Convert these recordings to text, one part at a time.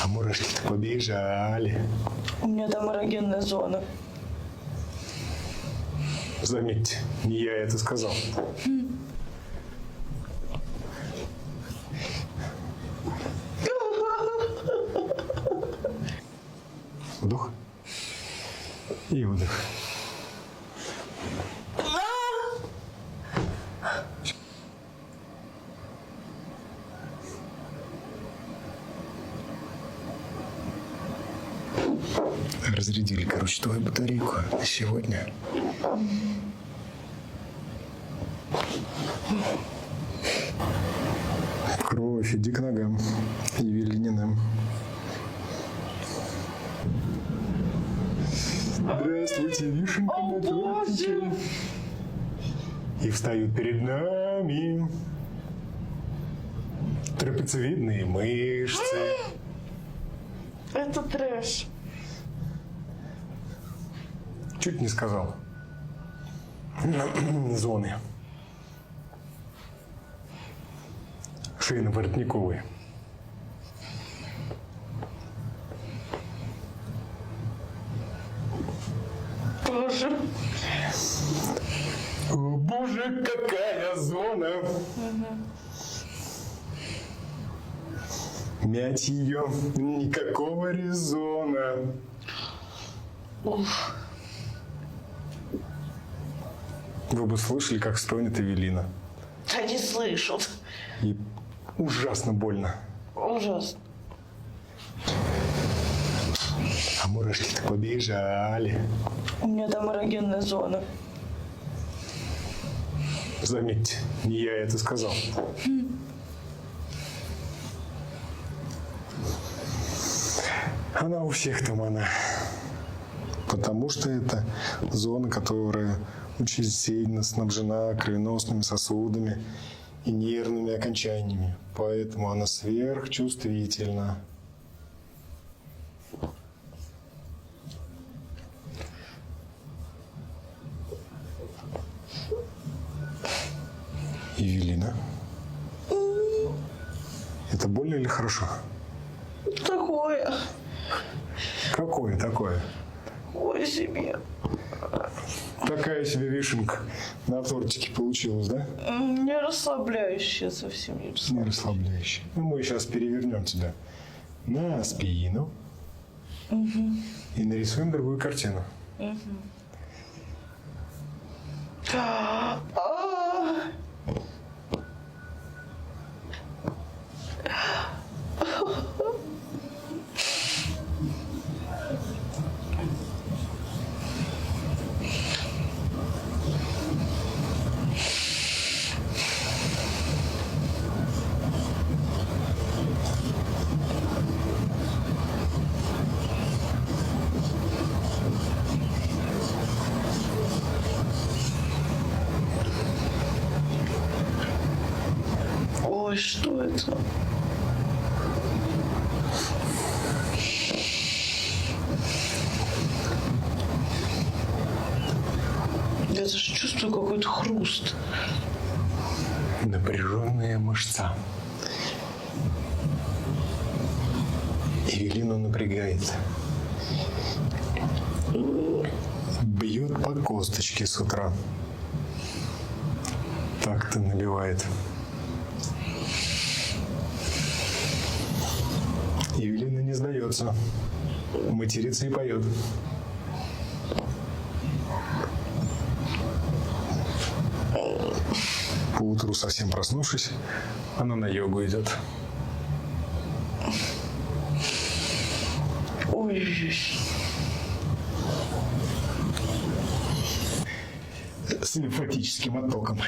А мурашки-то побежали. У меня там эрогенная зона. Заметьте, не я это сказал. Вдох и выдох. Разрядили, короче, твою батарейку на сегодня. Кровь, иди к ногам. Евелининым. Здравствуйте, вишенка на тортике. И встают перед нами трапециевидные мышцы. Это трэш. Чуть не сказал. Зоны. Шейно-воротниковые. Боже. О, боже, какая зона! Мять ее никакого резона. Уф. Вы бы слышали, как стонет Эвелина. Да не слышу. И ужасно больно. Ужасно. А мурашки-то побежали. У меня там эрогенная зона. Заметьте, не я это сказал. Она у всех там она. Потому что это зона, которая очень сильно снабжена кровеносными сосудами и нервными окончаниями. Поэтому она сверхчувствительна. Евелина. Это больно или хорошо? Такое. Какое такое? Ой, себе. Такая себе вишенка на тортике получилась, да? Не расслабляющая совсем. Не Не расслабляющая. расслабляющая. Ну, мы сейчас перевернем тебя на спину и нарисуем другую картину. Ой, что это? Я даже чувствую какой-то хруст. Напряженная мышца. Эвелину напрягает. Бьет по косточке с утра. Так-то набивает. Эвелина не сдается. Матерится и поет. Поутру, совсем проснувшись, она на йогу идет. Ой. С лимфатическим оттоком.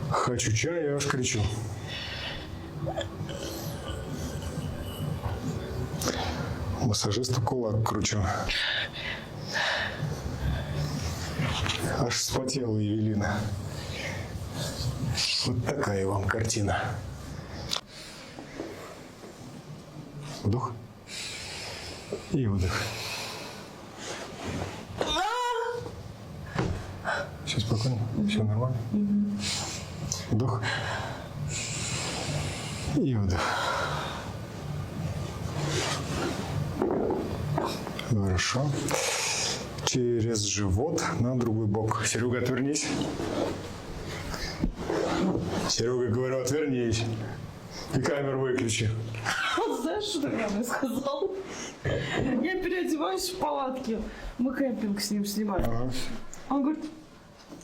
Хочу чая, аж кричу. Массажисту кулак кручу. Аж вспотела Евелина. Вот такая вам картина. Вдох и выдох. Все спокойно? Все нормально? Вдох. И вдох. Хорошо. Через живот на другой бок. Серега, отвернись. Серега, говорю, отвернись. И камеру выключи. Он знаешь, что тогда мне сказал? Я переодеваюсь в палатке. Мы кемпинг с ним снимаем. Ага. Он говорит,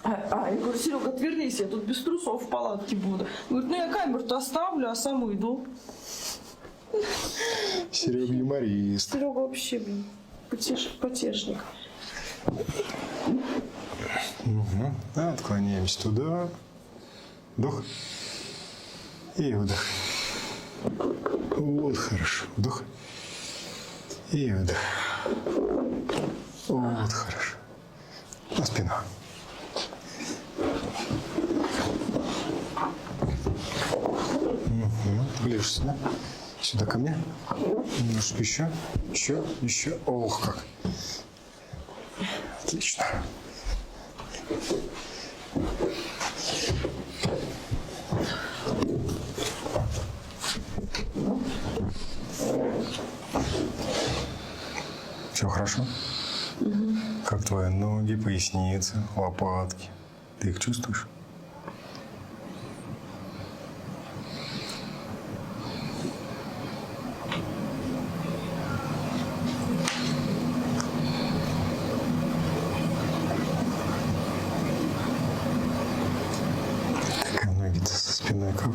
я говорю, Серега, отвернись, я тут без трусов в палатке буду. Он говорит, я камеру-то оставлю, а сам уйду. Серега юморист. Серега вообще, потешник. Угу. Отклоняемся туда. Вдох. И вдох. Вот хорошо. Вдох. И вдох. Вот хорошо. На спину. Ближе сюда. Сюда ко мне. Немножко еще. Еще. Ох, как. Отлично. Все хорошо? Как твои ноги, поясница, лопатки? Ты их чувствуешь? Как ноги-то со спиной как?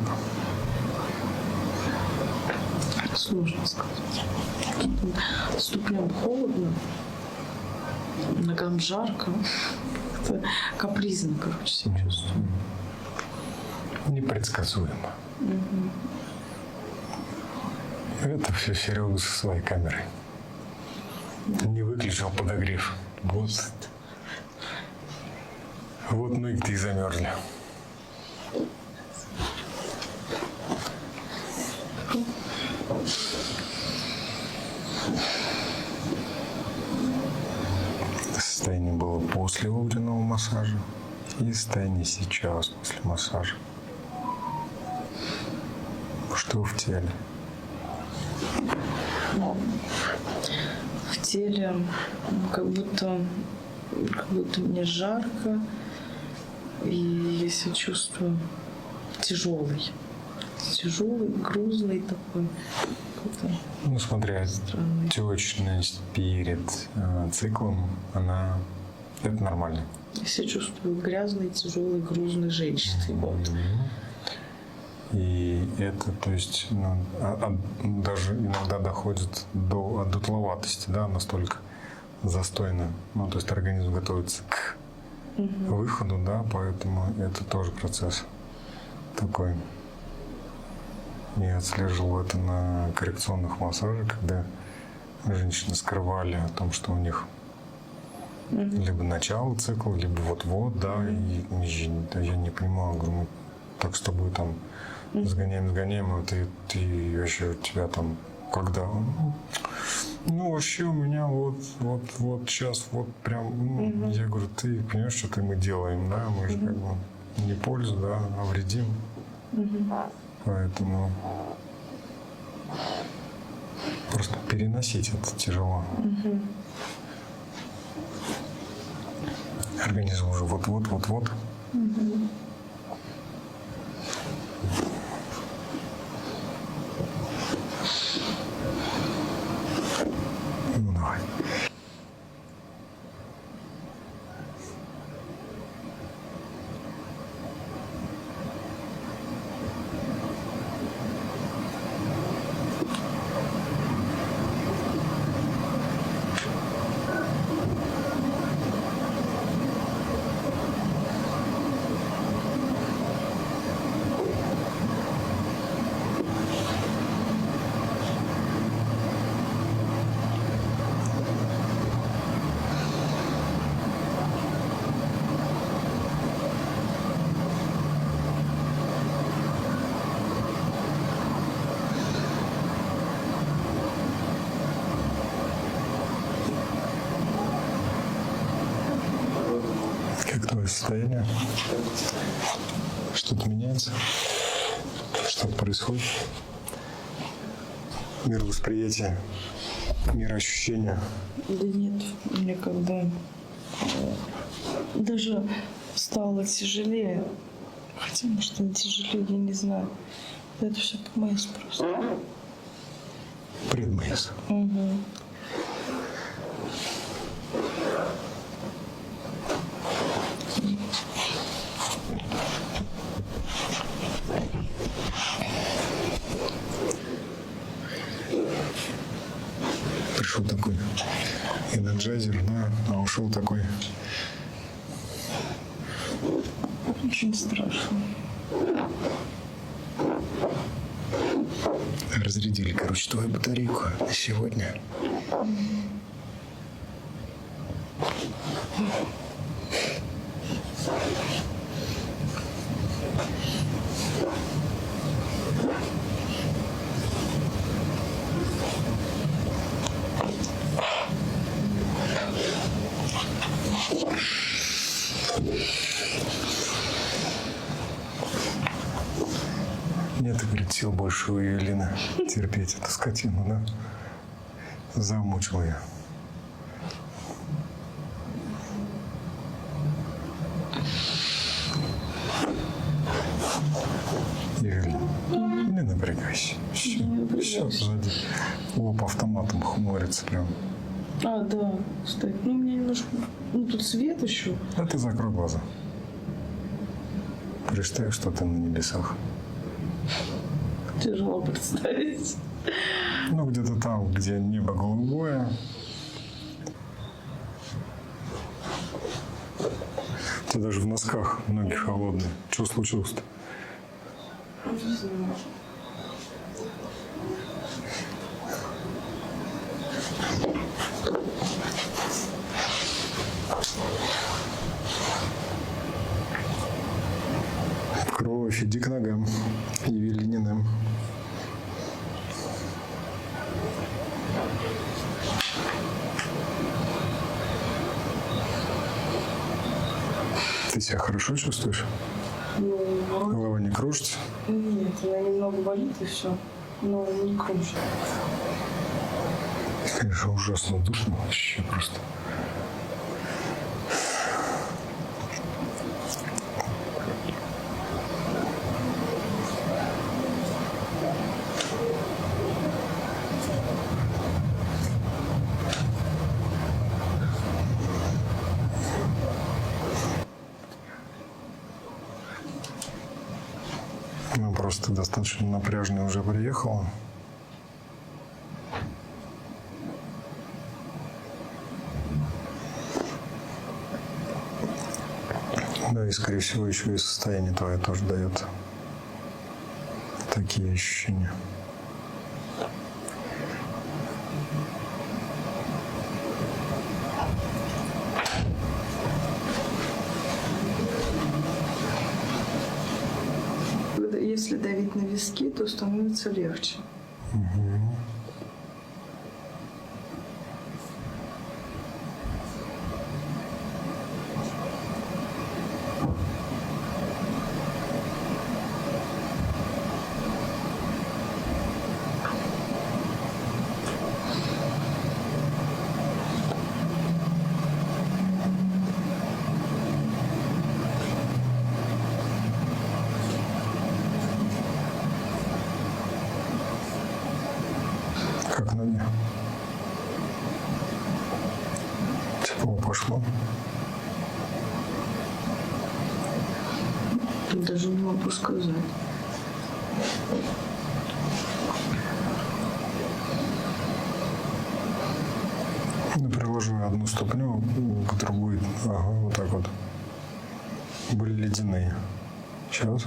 Сложно сказать. Ступням холодно, ногам жарко. Как-то капризно, короче, себя чувствую. Непредсказуемо. Это все Серега со своей камерой. Не выключил подогрев. Вот ноги-то и замерзли. Состояние было после утреннего массажа и состояние сейчас после массажа. Что в теле? В теле как будто мне жарко, и я себя чувствую тяжелый, грузный такой. Ну, смотря отечность перед циклом, это нормально. Я себя чувствую грязной, тяжелой, грузной женщиной. Вот. И это, то есть, даже иногда доходит до одутловатости, да, настолько застойно. Ну, то есть организм готовится к выходу, да, поэтому это тоже процесс такой. Я отслеживал это на коррекционных массажах, когда женщины скрывали о том, что у них либо начало цикла, либо вот-вот, да, и я не понимаю, говорю, мы так с тобой там сгоняем, а ты вообще у тебя там когда? Ну, вообще у меня вот сейчас вот прям, я говорю, ты понимаешь, что мы делаем, да, мы же как бы не пользу, да, а вредим. Поэтому просто переносить это тяжело. Организм уже вот-вот. Ну, давай. стрессовое состояние. Что-то меняется, что-то происходит. Мировосприятие, мироощущение. Да нет, мне когда даже стало тяжелее. Хотя, может, не тяжелее, я не знаю. Это все ПМС просто. Предмейс. Угу. Пришел такой энерджайзер, да, а ушел такой. Очень страшно. Разрядили, короче, твою батарейку на сегодня. Нет, говорит, сил больше у Евелины терпеть эту скотину, да? Замучил я. Евелина, не напрягайся. Все позади. Лоб автоматом хмурится прям. А, да, кстати. Ну, у меня немножко... Ну, тут свет еще. А ты закрой глаза. Представь, что ты на небесах. Тяжело представить. Ну, где-то там, где небо голубое. Ты даже в носках ноги холодные. Что случилось-то? Не знаю. Кровь, иди к ногам. Евелининым. Ты себя хорошо чувствуешь? Ну, Голова не кружится? нет, она немного болит и все. Но не кружит. Конечно, ужасно душно. Вообще просто. Ну, просто достаточно напряжно уже приехала. Да, и, скорее всего, еще и состояние твое тоже дает такие ощущения. Если давить на виски, то становится легче. Как ноги? Тепло пошло. Даже не могу сказать. Ну, приложу одну ступню к другой. Ага, вот так вот. Были ледяные. Сейчас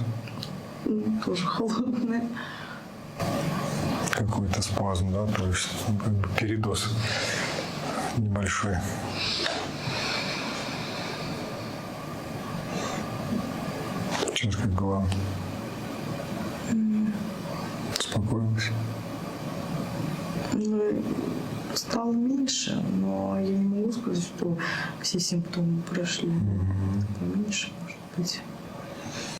Тоже холодная. какой-то спазм, да, то есть ну, как бы передоз небольшой. Сейчас как голова. Успокоилась. Ну, стало меньше, но я не могу сказать, что все симптомы прошли. Поменьше, может быть.